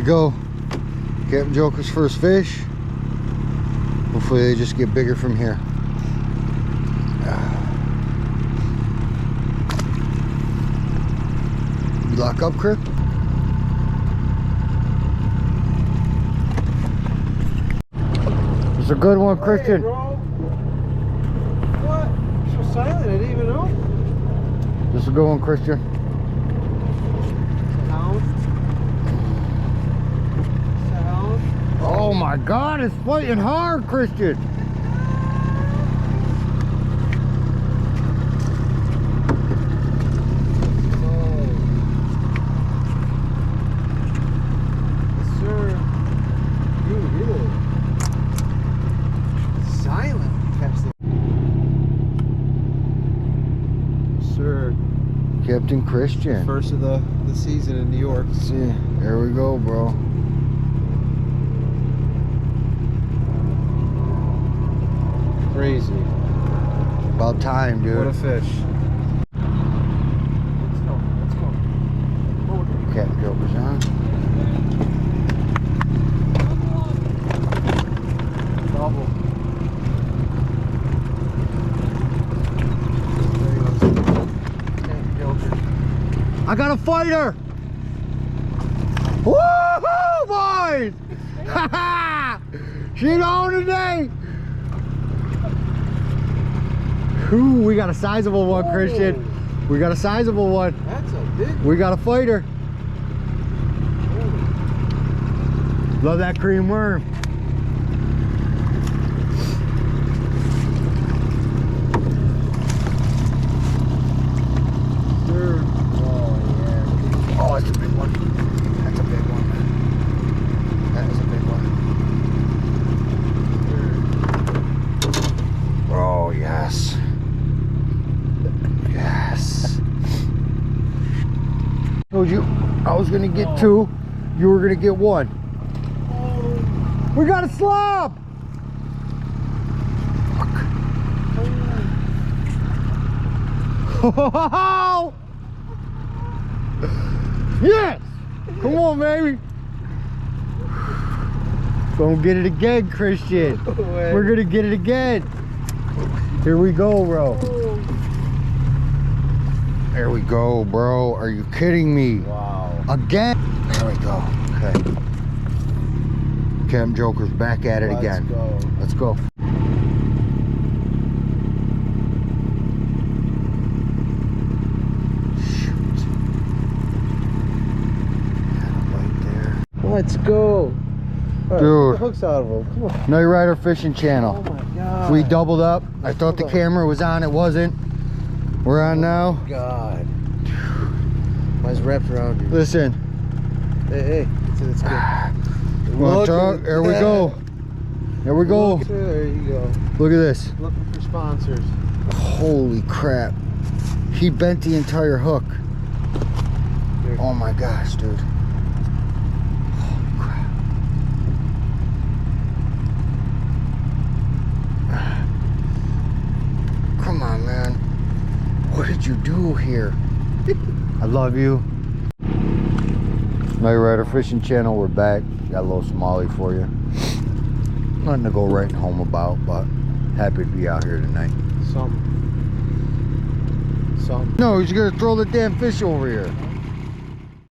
go. Captain Joker's first fish. Hopefully they just get bigger from here. You lock up, Crip? It's a good one, Christian. Hey, bro. What? So silent, I didn't even know. This is a good one, Christian. Oh my God, it's fighting hard, Christian. Yes, sir. Dude, really silent. Catch the... Yes, sir. Captain Christian. First of the season in New York. Let's see, there we go, bro. Crazy. About time, dude. What a fish. Let's go. Let's go. Captain Joker's on. Double. I got a fighter! Woohoo, boys! Ha ha! She on today! Ooh, we got a sizable one, Christian. We got a sizable one. That's a big one. We got a fighter. Love that cream worm. Sure. Oh, yeah. Oh, that's a big one. That's a big one. That is a big one. Oh, yes. Yes. Told you I was gonna get two. You were gonna get one. We got a slob. Oh, yes. Come on, baby. Gonna get it again, Christian. We're gonna get it again. Here we go, bro. There we go, bro. Are you kidding me? Wow. Again. There we go. Okay. Captain Joker's back at it again. Go. Let's go. Shoot. Right there. Let's go. All right, Dude. the hook's out of him. Come on. Night Rider Fishing Channel. Oh my God. We doubled up. I thought the camera was on. It wasn't. We're on now. God. Mine's wrapped around you. Listen. Hey, it's good. Wanna talk? There we go. There we go. There you go. Look at this. Looking for sponsors. Holy crap. He bent the entire hook. Here. Oh my gosh, dude. Holy crap. Come on, man. What did you do here? I love you. Night Rider Fishing Channel, we're back. Got a little smallie for you. Nothing to go writing home about, but happy to be out here tonight. Something. No, he's gonna throw the damn fish over here.